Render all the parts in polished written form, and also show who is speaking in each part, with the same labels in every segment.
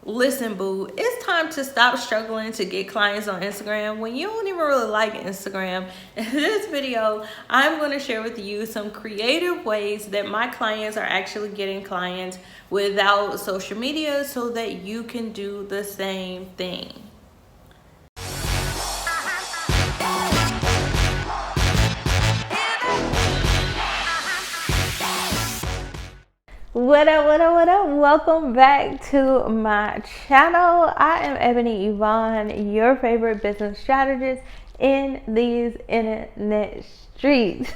Speaker 1: Listen, boo, it's time to stop struggling to get clients on Instagram when you don't even really like Instagram. In this video, I'm going to share with you some creative ways that my clients are actually getting clients without social media so that you can do the same thing. What up, what up, what up? Welcome back to my channel. I am Ebony Evaughn, your favorite business strategist in these internet streets.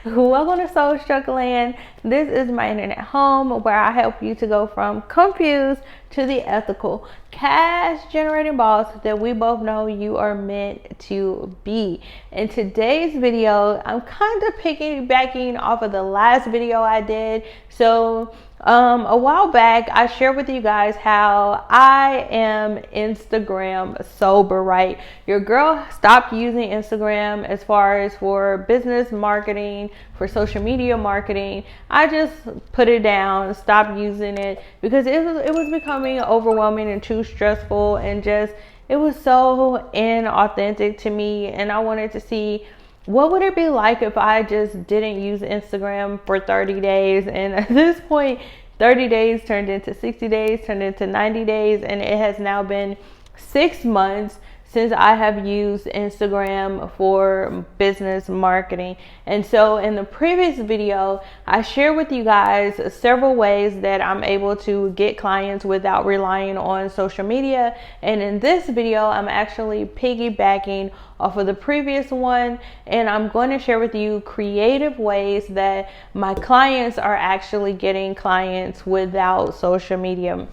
Speaker 1: Welcome to Soulstruck land. This is my internet home where I help you to go from confused to the ethical cash generating boss that we both know you are meant to be. In today's video, I'm kind of piggybacking off of the last video I did. So a while back, I shared with you guys how I am Instagram sober, right? Your girl stopped using Instagram as far as for business marketing, for social media marketing. I just put it down, stopped using it because it was becoming overwhelming and too stressful, and just it was so inauthentic to me. And I wanted to see what would it be like if I just didn't use Instagram for 30 days. And at this point, 30 days turned into 60 days, turned into 90 days, and it has now been 6 months since I have used Instagram for business marketing. And so in the previous video, I shared with you guys several ways that I'm able to get clients without relying on social media. And in this video, I'm actually piggybacking off of the previous one, and I'm going to share with you creative ways that my clients are actually getting clients without social media.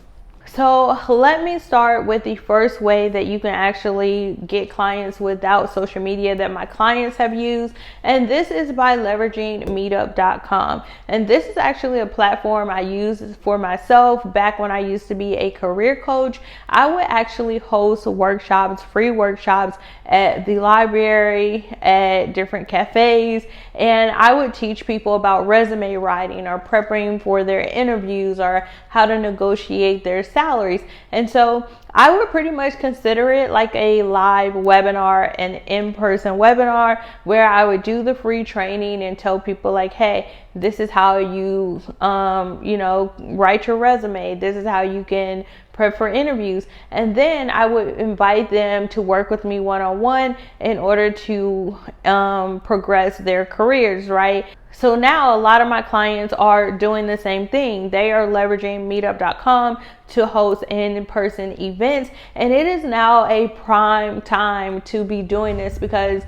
Speaker 1: So let me start with the first way that you can actually get clients without social media that my clients have used. And this is by leveraging meetup.com. And this is actually a platform I use for myself. Back when I used to be a career coach, I would actually host workshops, free workshops at the library, at different cafes. And I would teach people about resume writing or prepping for their interviews or how to negotiate their salaries. And so I would pretty much consider it like a live webinar, an in-person webinar, where I would do the free training and tell people like, hey, this is how you, write your resume. This is how you can prep for interviews. And then I would invite them to work with me one-on-one in order to progress their careers, right? So now a lot of my clients are doing the same thing. They are leveraging meetup.com to host in-person events. And it is now a prime time to be doing this because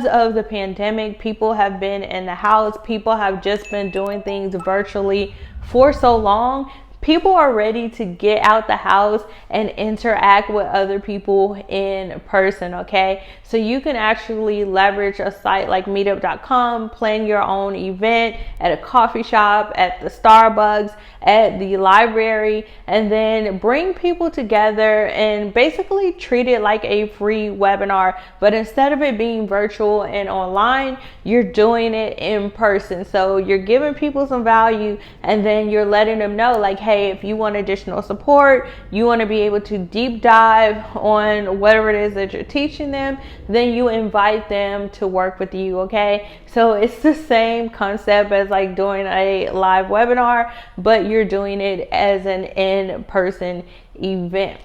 Speaker 1: of the pandemic, people have been in the house. People have just been doing things virtually for so long. People are ready to get out the house and interact with other people in person, okay? So you can actually leverage a site like meetup.com, plan your own event at a coffee shop, at the Starbucks, at the library, and then bring people together and basically treat it like a free webinar. But instead of it being virtual and online, you're doing it in person. So you're giving people some value, and then you're letting them know like, hey, if you want additional support, you want to be able to deep dive on whatever it is that you're teaching them, then you invite them to work with you, okay? So it's the same concept as like doing a live webinar, but you're doing it as an in-person event.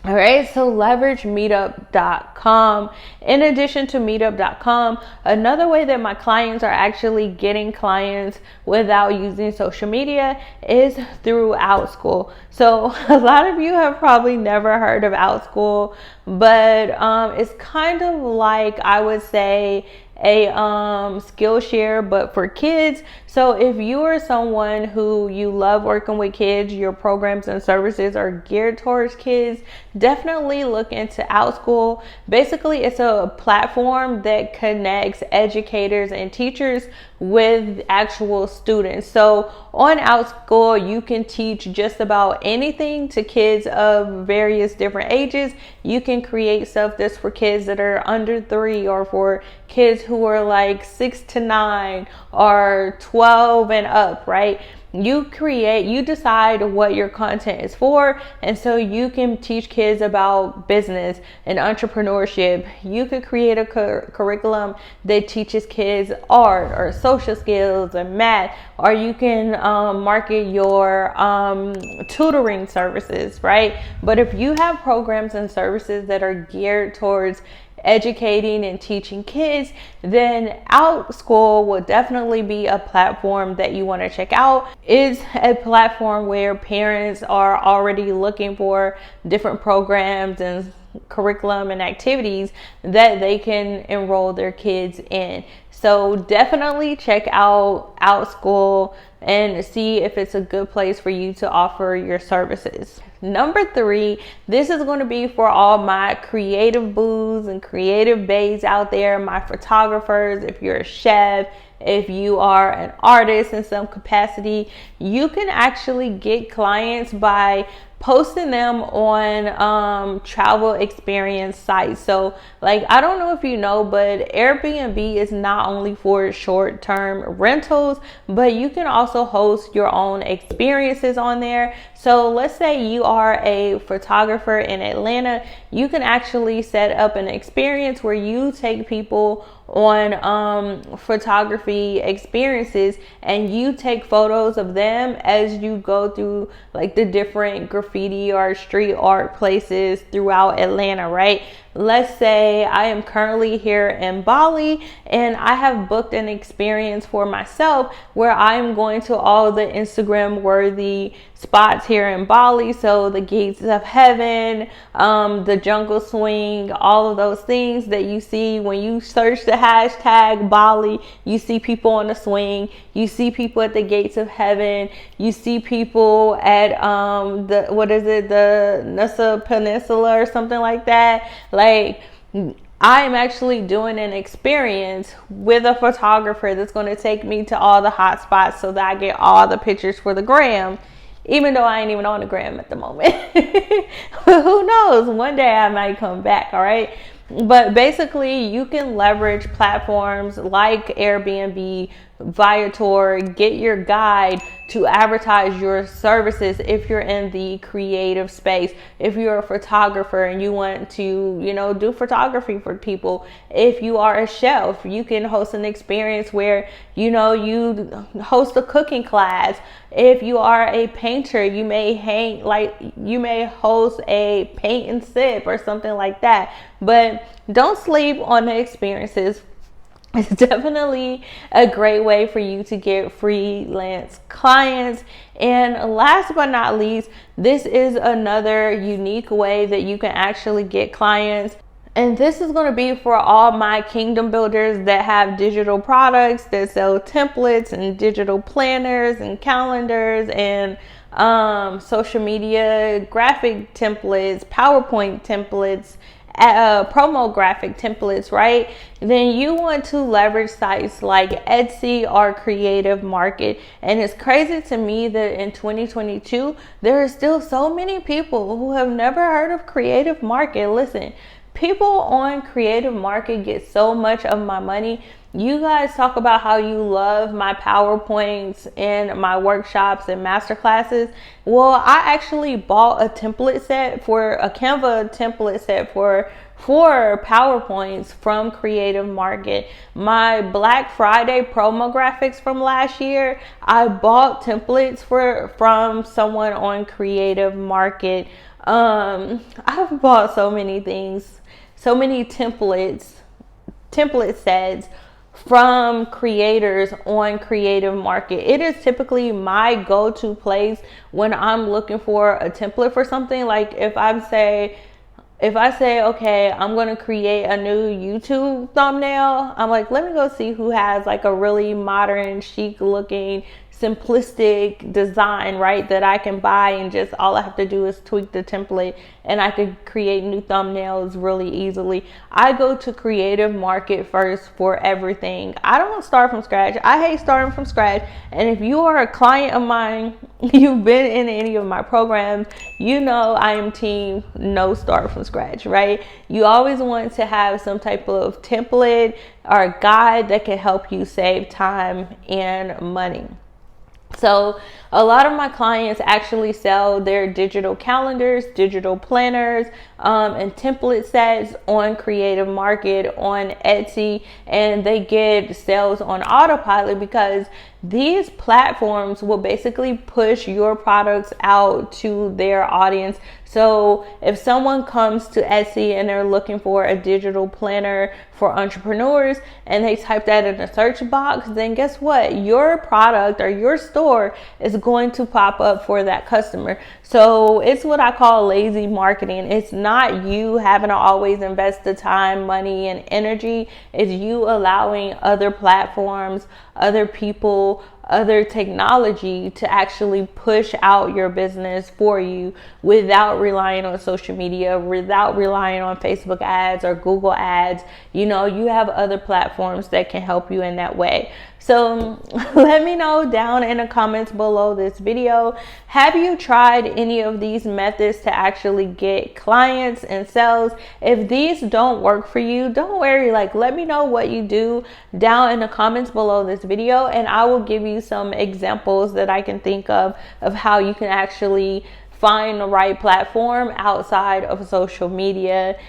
Speaker 1: All right, so leverage meetup.com. In addition to meetup.com, another way that my clients are actually getting clients without using social media is through 𝗏𝗏𝗏𝗏𝗏𝗏𝗏𝗏𝗏𝗏. So a lot of you have probably never heard of 𝗏𝗏𝗏𝗏𝗏𝗏, but it's kind of like, I would say, a Skillshare but for kids. So if you are someone who you love working with kids, your programs and services are geared towards kids, definitely look into 𝗏𝗏𝗏𝗏𝗏𝗏. Basically, it's a platform that connects educators and teachers with actual students. So on 𝗏𝗏𝗏𝗏𝗏, you can teach just about anything to kids of various different ages. You can create stuff that's for kids that are under 3, or for kids who are like 6 to 9 or 12 and up, right? you decide what your content is for. And so you can teach kids about business and entrepreneurship. You could create a curriculum that teaches kids art or social skills and math, or you can market your tutoring services, right? But if you have programs and services that are geared towards educating and teaching kids, then 𝗟𝗏𝗀 will definitely be a platform that you want to check out. It's a platform where parents are already looking for different programs and curriculum and activities that they can enroll their kids in. So definitely check out 𝗟𝗏𝗀 and see if it's a good place for you to offer your services. Number 3, this is going to be for all my creative boos and creative bays out there, my photographers. If you're a chef, if you are an artist in some capacity, you can actually get clients by posting them on travel experience sites. So like, I don't know if you know, but Airbnb is not only for short-term rentals, but you can also host your own experiences on there. So let's say you are a photographer in Atlanta, you can actually set up an experience where you take people on photography experiences and you take photos of them as you go through like the different graffiti or street art places throughout Atlanta, right? Let's say I am currently here in Bali and I have booked an experience for myself where I'm going to all the Instagram worthy spots here in Bali. So the gates of heaven, the jungle swing, all of those things that you see when you search the hashtag Bali. You see people on the swing, you see people at the gates of heaven, you see people at the Nusa Peninsula or something like that. Like, I am actually doing an experience with a photographer that's going to take me to all the hot spots so that I get all the pictures for the gram, even though I ain't even on the gram at the moment. But who knows, one day I might come back. All right. But basically, you can leverage platforms like Airbnb, Viator, Get Your Guide to advertise your services if you're in the creative space. If you're a photographer and you want to, do photography for people. If you are a chef, you can host an experience where, you host a cooking class. If you are a painter, you may host a paint and sip or something like that. But don't sleep on the experiences. It's definitely a great way for you to get freelance clients. And last but not least, this is another unique way that you can actually get clients. And this is going to be for all my kingdom builders that have digital products that sell templates and digital planners and calendars and social media graphic templates, PowerPoint templates, promo graphic templates, right? Then you want to leverage sites like Etsy or Creative Market. And it's crazy to me that in 2022, there are still so many people who have never heard of Creative Market. Listen, people on Creative Market get so much of my money. You guys talk about how you love my PowerPoints and my workshops and masterclasses. Well, I actually bought a template set for a Canva template set for PowerPoints from Creative Market. My Black Friday promo graphics from last year, I bought templates from someone on Creative Market. I've bought so many things, so many template sets from creators on Creative Market. It is typically my go-to place when I'm looking for a template for something. Like if I say, okay, I'm going to create a new YouTube thumbnail, I'm like, let me go see who has like a really modern, chic looking, simplistic design, right, that I can buy, and just all I have to do is tweak the template and I could create new thumbnails really easily. I go to Creative Market first for everything. I don't start from scratch. I hate starting from scratch. And if you are a client of mine, you've been in any of my programs, you know I am team no start from scratch, right? You always want to have some type of template or guide that can help you save time and money. So a lot of my clients actually sell their digital calendars, digital planners, and template sets on Creative Market, on Etsy, and they get sales on autopilot because these platforms will basically push your products out to their audience. So if someone comes to Etsy and they're looking for a digital planner for entrepreneurs and they type that in the search box, then guess what? Your product or your store is going to pop up for that customer. So it's what I call lazy marketing. It's not you having to always invest the time, money, and energy. It's you allowing other platforms, other people, other technology to actually push out your business for you without relying on social media, without relying on Facebook ads or Google ads. You know, you have other platforms that can help you in that way. So let me know down in the comments below this video, have you tried any of these methods to actually get clients and sales? If these don't work for you, don't worry, like let me know what you do down in the comments below this video, and I will give you some examples that I can think of how you can actually find the right platform outside of social media.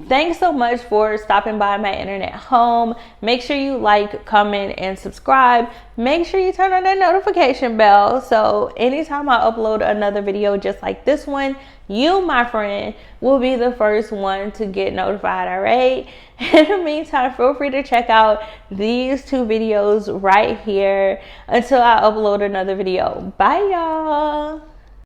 Speaker 1: Thanks so much for stopping by my internet home. Make sure you like, comment, and subscribe. Make sure you turn on that notification bell so anytime I upload another video just like this one, you, my friend, will be the first one to get notified, all right? In the meantime, feel free to check out these two videos right here until I upload another video. Bye, y'all.